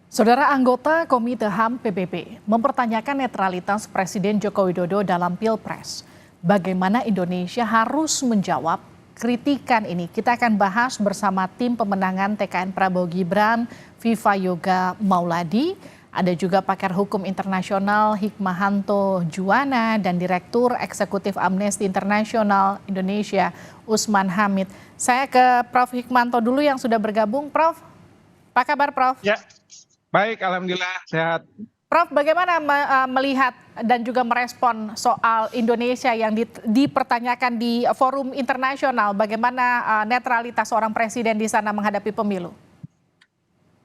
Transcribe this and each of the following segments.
Saudara anggota Komite HAM PBB mempertanyakan netralitas Presiden Joko Widodo dalam Pilpres. Bagaimana Indonesia harus menjawab kritikan ini? Kita akan bahas bersama tim pemenangan TKN Prabowo Gibran, Viva Yoga Mauladi, ada juga pakar hukum internasional Hikmahanto Juwana dan Direktur Eksekutif Amnesty International Indonesia Usman Hamid. Saya ke Prof. Hikmanto dulu yang sudah bergabung. Prof, apa kabar Prof? Ya, baik, alhamdulillah sehat. Prof, bagaimana melihat dan juga merespon soal Indonesia yang dipertanyakan di forum internasional? Bagaimana netralitas seorang presiden di sana menghadapi pemilu?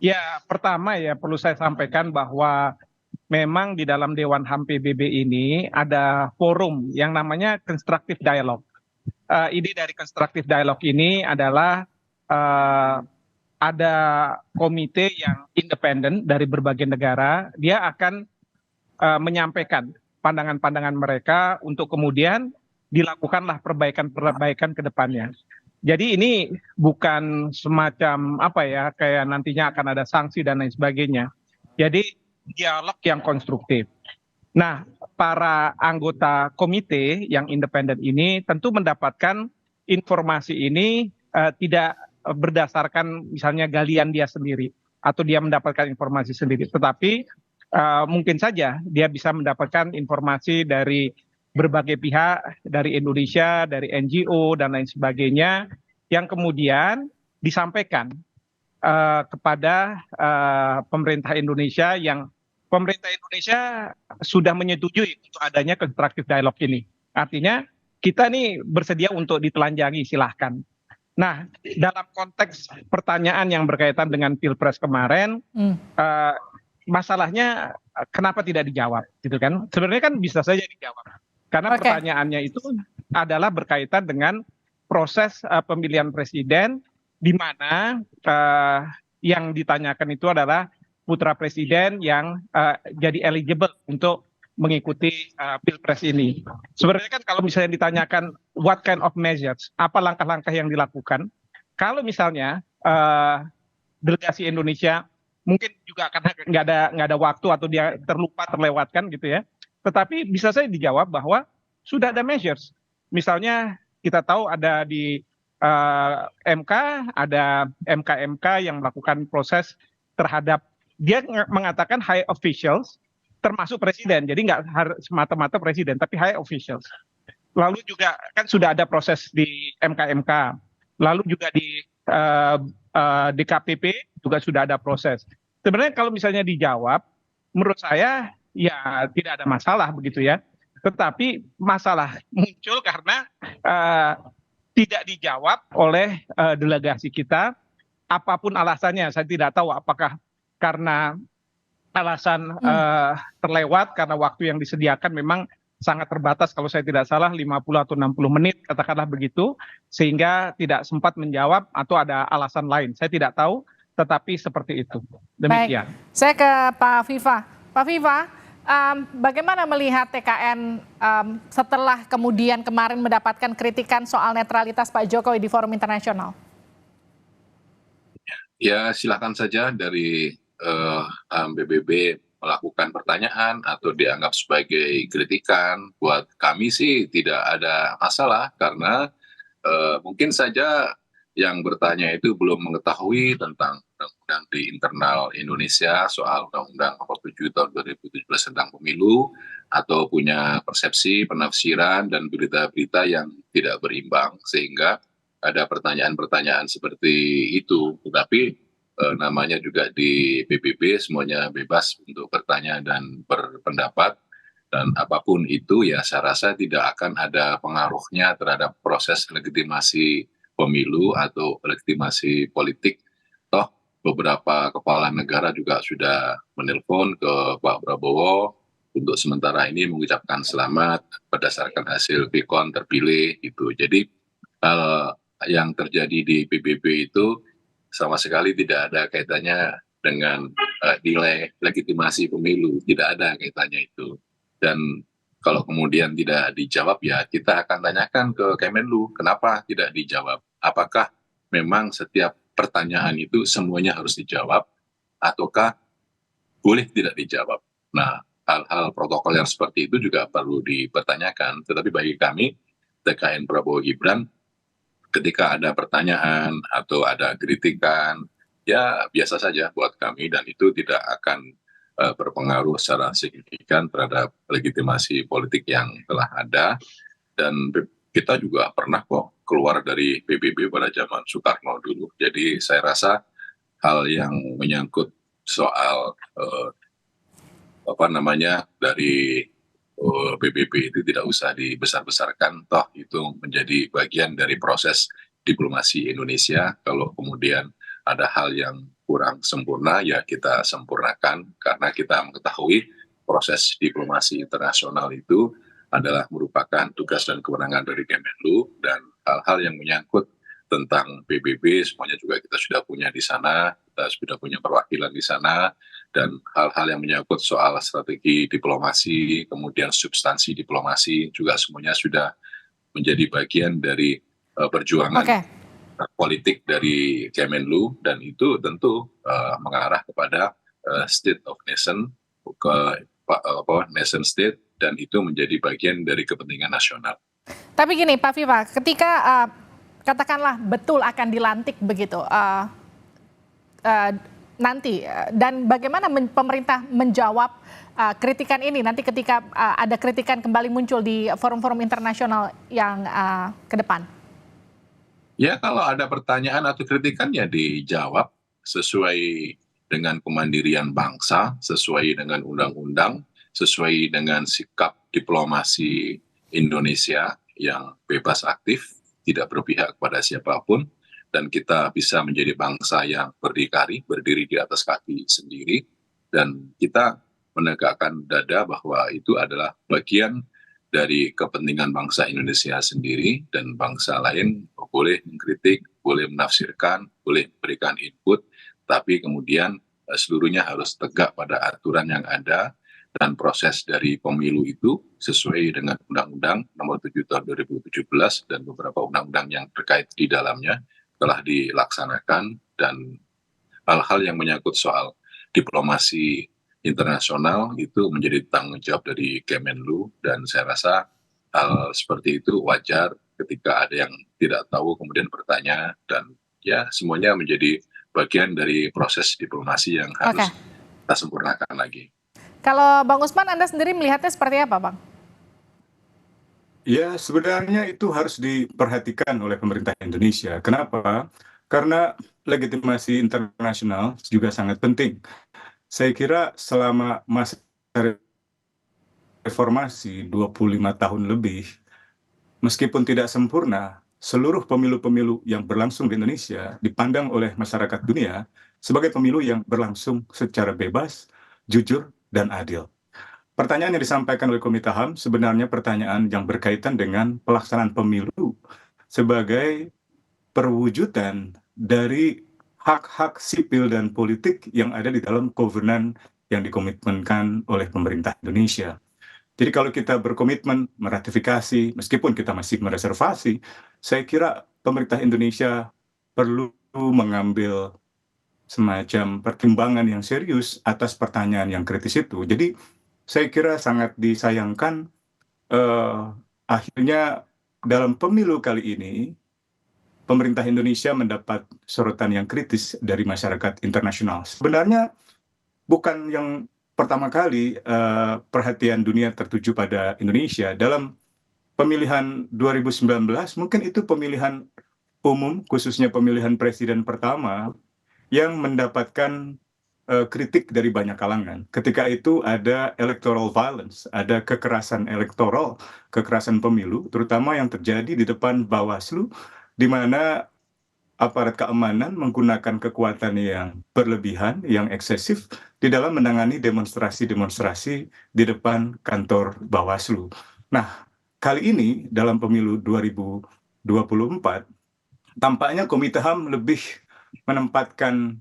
Ya, pertama ya perlu saya sampaikan bahwa memang di dalam Dewan HAM PBB ini ada forum yang namanya Constructive Dialogue. Ide dari Constructive Dialogue ini adalah ada komite yang independen dari berbagai negara, dia akan menyampaikan pandangan-pandangan mereka untuk kemudian dilakukanlah perbaikan-perbaikan ke depannya. Jadi ini bukan semacam apa ya, kayak nantinya akan ada sanksi dan lain sebagainya. Jadi dialog yang konstruktif. Nah, para anggota komite yang independen ini tentu mendapatkan informasi ini tidak berdasarkan misalnya galian dia sendiri atau dia mendapatkan informasi sendiri, tetapi mungkin saja dia bisa mendapatkan informasi dari berbagai pihak, dari Indonesia, dari NGO dan lain sebagainya, yang kemudian disampaikan kepada pemerintah Indonesia, yang pemerintah Indonesia sudah menyetujui untuk adanya constructive dialogue ini. Artinya kita nih bersedia untuk ditelanjangi, silahkan. Nah, dalam konteks pertanyaan yang berkaitan dengan Pilpres kemarin, masalahnya kenapa tidak dijawab, gitu kan? Sebenarnya kan bisa saja dijawab, karena pertanyaannya itu adalah berkaitan dengan proses pemilihan presiden, di mana yang ditanyakan itu adalah putra presiden yang jadi eligible untuk mengikuti Pilpres ini. Sebenarnya kan kalau misalnya ditanyakan what kind of measures, apa langkah-langkah yang dilakukan, kalau misalnya delegasi Indonesia mungkin juga karena nggak ada waktu atau dia terlupa, terlewatkan gitu ya. Tetapi bisa saya dijawab bahwa sudah ada measures. Misalnya kita tahu ada di MK, ada MK yang melakukan proses terhadap, dia mengatakan high officials termasuk presiden. Jadi nggak harus semata-mata presiden, tapi high officials. Lalu juga kan sudah ada proses di MK, lalu juga di DKPP juga sudah ada proses. Sebenarnya kalau misalnya dijawab, menurut saya ya tidak ada masalah begitu ya. Tetapi masalah muncul karena tidak dijawab oleh delegasi kita, apapun alasannya. Saya tidak tahu apakah karena alasan terlewat, karena waktu yang disediakan memang sangat terbatas, kalau saya tidak salah 50 atau 60 menit katakanlah begitu, sehingga tidak sempat menjawab atau ada alasan lain. Saya tidak tahu, tetapi seperti itu. Demikian. Baik, saya ke Pak Viva. Pak Viva, bagaimana melihat TKN setelah kemudian kemarin mendapatkan kritikan soal netralitas Pak Jokowi di forum internasional? Ya, silakan saja dari PBB melakukan pertanyaan atau dianggap sebagai kritikan. Buat kami sih tidak ada masalah, karena mungkin saja yang bertanya itu belum mengetahui tentang undang-undang di internal Indonesia soal Undang-Undang Nomor 7 Tahun 2017 tentang pemilu, atau punya persepsi, penafsiran, dan berita-berita yang tidak berimbang, sehingga ada pertanyaan-pertanyaan seperti itu. Tetapi namanya juga di PBB, semuanya bebas untuk bertanya dan berpendapat, dan apapun itu ya saya rasa tidak akan ada pengaruhnya terhadap proses legitimasi pemilu atau legitimasi politik. Toh beberapa kepala negara juga sudah menelpon ke Pak Prabowo untuk sementara ini mengucapkan selamat berdasarkan hasil Quick-Count terpilih gitu. Jadi hal yang terjadi di PBB itu sama sekali tidak ada kaitannya dengan nilai legitimasi pemilu, tidak ada kaitannya itu. Dan kalau kemudian tidak dijawab, ya kita akan tanyakan ke Kemenlu, kenapa tidak dijawab? Apakah memang setiap pertanyaan itu semuanya harus dijawab, ataukah boleh tidak dijawab. Nah, hal-hal protokol yang seperti itu juga perlu dipertanyakan. Tetapi bagi kami, TKN Prabowo Gibran, ketika ada pertanyaan atau ada kritikan, ya biasa saja buat kami dan itu tidak akan berpengaruh secara signifikan terhadap legitimasi politik yang telah ada. Dan kita juga pernah kok keluar dari PBB pada zaman Soekarno dulu. Jadi saya rasa hal yang menyangkut soal dari PBB itu tidak usah dibesar-besarkan, toh itu menjadi bagian dari proses diplomasi Indonesia. Kalau kemudian ada hal yang kurang sempurna, ya kita sempurnakan, karena kita mengetahui proses diplomasi internasional itu adalah merupakan tugas dan kewenangan dari Kemenlu, dan hal-hal yang menyangkut tentang PBB semuanya juga kita sudah punya di sana, kita sudah punya perwakilan di sana, dan hal-hal yang menyangkut soal strategi diplomasi, kemudian substansi diplomasi juga semuanya sudah menjadi bagian dari perjuangan politik dari Kemenlu, dan itu tentu mengarah kepada state of nation, nation state, dan itu menjadi bagian dari kepentingan nasional. Tapi gini Pak Viva, ketika katakanlah betul akan dilantik begitu nanti, dan bagaimana pemerintah menjawab kritikan ini nanti ketika ada kritikan kembali muncul di forum-forum internasional yang ke depan? Ya, kalau ada pertanyaan atau kritikan ya dijawab sesuai dengan kemandirian bangsa, sesuai dengan undang-undang, sesuai dengan sikap diplomasi Indonesia yang bebas aktif, tidak berpihak kepada siapapun, dan kita bisa menjadi bangsa yang berdikari, berdiri di atas kaki sendiri, dan kita menegakkan dada bahwa itu adalah bagian dari kepentingan bangsa Indonesia sendiri, dan bangsa lain boleh mengkritik, boleh menafsirkan, boleh memberikan input, tapi kemudian seluruhnya harus tegak pada aturan yang ada, dan proses dari pemilu itu sesuai dengan Undang-Undang Nomor 7 Tahun 2017 dan beberapa undang-undang yang terkait di dalamnya telah dilaksanakan, dan hal-hal yang menyangkut soal diplomasi internasional itu menjadi tanggung jawab dari Kemenlu, dan saya rasa hal seperti itu wajar ketika ada yang tidak tahu kemudian bertanya, dan ya semuanya menjadi bagian dari proses diplomasi yang harus kita sempurnakan lagi. Kalau Bang Usman, Anda sendiri melihatnya seperti apa, Bang? Ya, sebenarnya itu harus diperhatikan oleh pemerintah Indonesia. Kenapa? Karena legitimasi internasional juga sangat penting. Saya kira selama masa reformasi 25 tahun lebih, meskipun tidak sempurna, seluruh pemilu-pemilu yang berlangsung di Indonesia dipandang oleh masyarakat dunia sebagai pemilu yang berlangsung secara bebas, jujur, dan adil. Pertanyaan yang disampaikan oleh Komite HAM sebenarnya pertanyaan yang berkaitan dengan pelaksanaan pemilu sebagai perwujudan dari hak-hak sipil dan politik yang ada di dalam kovenan yang dikomitmenkan oleh pemerintah Indonesia. Jadi kalau kita berkomitmen meratifikasi, meskipun kita masih mereservasi, saya kira pemerintah Indonesia perlu mengambil semacam pertimbangan yang serius atas pertanyaan yang kritis itu. Jadi saya kira sangat disayangkan akhirnya dalam pemilu kali ini pemerintah Indonesia mendapat sorotan yang kritis dari masyarakat internasional. Sebenarnya bukan yang pertama kali perhatian dunia tertuju pada Indonesia. Dalam pemilihan 2019, mungkin itu pemilihan umum, khususnya pemilihan presiden pertama, yang mendapatkan kritik dari banyak kalangan. Ketika itu ada electoral violence, ada kekerasan elektoral, kekerasan pemilu, terutama yang terjadi di depan Bawaslu, di mana aparat keamanan menggunakan kekuatan yang berlebihan, yang eksesif, di dalam menangani demonstrasi-demonstrasi di depan kantor Bawaslu. Nah, kali ini dalam pemilu 2024, tampaknya Komite HAM lebih menempatkan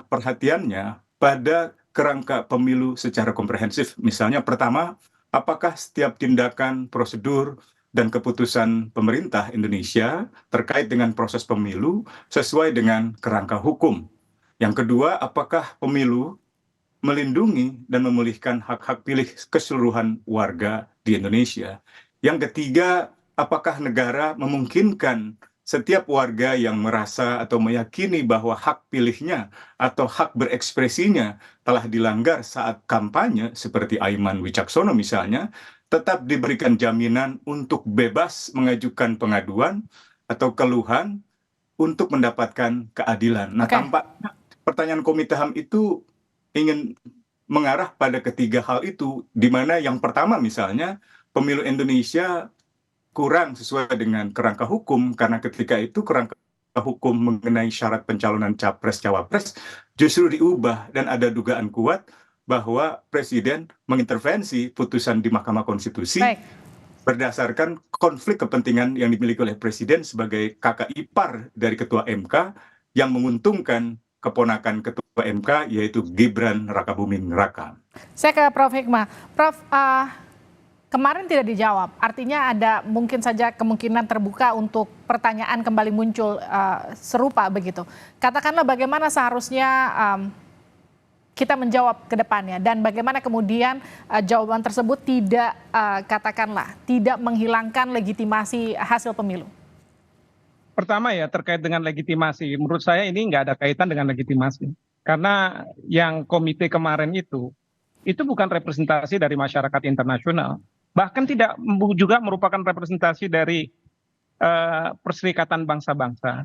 perhatiannya pada kerangka pemilu secara komprehensif. Misalnya pertama, apakah setiap tindakan, prosedur, dan keputusan pemerintah Indonesia terkait dengan proses pemilu sesuai dengan kerangka hukum. Yang kedua, apakah pemilu melindungi dan memulihkan hak-hak pilih keseluruhan warga di Indonesia. Yang ketiga, apakah negara memungkinkan setiap warga yang merasa atau meyakini bahwa hak pilihnya atau hak berekspresinya telah dilanggar saat kampanye, seperti Aiman Wicaksono misalnya, tetap diberikan jaminan untuk bebas mengajukan pengaduan atau keluhan untuk mendapatkan keadilan. Nah, tampaknya pertanyaan Komite HAM itu ingin mengarah pada ketiga hal itu, di mana yang pertama misalnya pemilu Indonesia kurang sesuai dengan kerangka hukum, karena ketika itu kerangka hukum mengenai syarat pencalonan capres-cawapres justru diubah, dan ada dugaan kuat bahwa Presiden mengintervensi putusan di Mahkamah Konstitusi berdasarkan konflik kepentingan yang dimiliki oleh Presiden sebagai kakak ipar dari Ketua MK yang menguntungkan keponakan Ketua MK, yaitu Gibran Rakabuming Raka. Saya ke Prof. Hikmah. Prof, kemarin tidak dijawab, artinya ada mungkin saja kemungkinan terbuka untuk pertanyaan kembali muncul serupa begitu. Katakanlah bagaimana seharusnya kita menjawab ke depannya, dan bagaimana kemudian jawaban tersebut tidak katakanlah tidak menghilangkan legitimasi hasil pemilu. Pertama ya, terkait dengan legitimasi, menurut saya ini nggak ada kaitan dengan legitimasi. Karena yang komite kemarin itu bukan representasi dari masyarakat internasional. Bahkan tidak juga merupakan representasi dari Perserikatan Bangsa-Bangsa.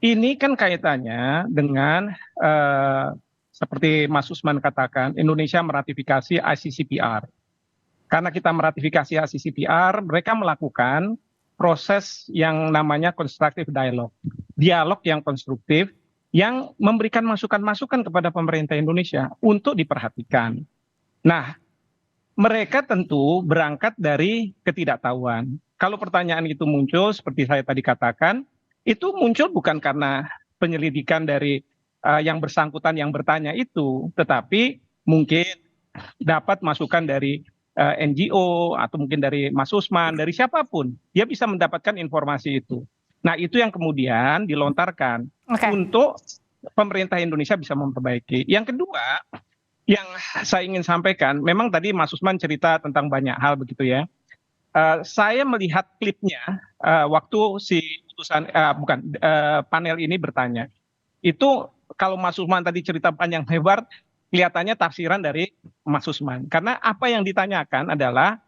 Ini kan kaitannya dengan seperti Mas Usman katakan, Indonesia meratifikasi ICCPR. Karena kita meratifikasi ICCPR, mereka melakukan proses yang namanya constructive dialogue. Dialog yang konstruktif, yang memberikan masukan-masukan kepada pemerintah Indonesia untuk diperhatikan. Nah, mereka tentu berangkat dari ketidaktahuan. Kalau pertanyaan itu muncul, seperti saya tadi katakan, itu muncul bukan karena penyelidikan dari yang bersangkutan yang bertanya itu, tetapi mungkin dapat masukan dari NGO atau mungkin dari Mas Usman, dari siapapun, dia bisa mendapatkan informasi itu. Nah, itu yang kemudian dilontarkan untuk pemerintah Indonesia bisa memperbaiki. Yang kedua, yang saya ingin sampaikan, memang tadi Mas Usman cerita tentang banyak hal begitu ya. Saya melihat klipnya waktu si panel ini bertanya. Itu kalau Mas Usman tadi cerita panjang lebar, kelihatannya tafsiran dari Mas Usman. Karena apa yang ditanyakan adalah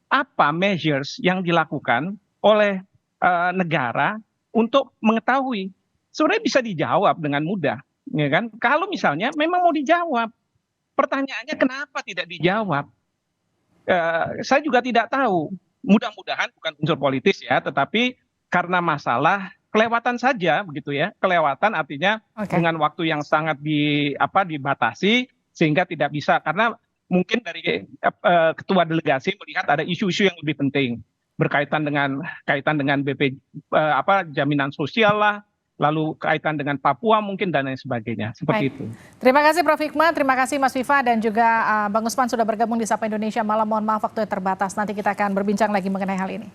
apa measures yang dilakukan oleh negara untuk mengetahui. Sebenarnya bisa dijawab dengan mudah, ya kan? Kalau misalnya memang mau dijawab, pertanyaannya kenapa tidak dijawab? Saya juga tidak tahu. Mudah-mudahan bukan unsur politis ya, tetapi karena masalah kelewatan saja begitu ya. Kelewatan artinya dengan waktu yang sangat dibatasi sehingga tidak bisa, karena mungkin dari ketua delegasi melihat ada isu-isu yang lebih penting berkaitan dengan BP jaminan sosial lah, lalu kaitan dengan Papua mungkin dan lain sebagainya, seperti itu. Terima kasih Prof. Hikmah, terima kasih Mas Viva dan juga Bang Usman sudah bergabung di Sapa Indonesia Malam. Mohon maaf waktunya terbatas, nanti kita akan berbincang lagi mengenai hal ini.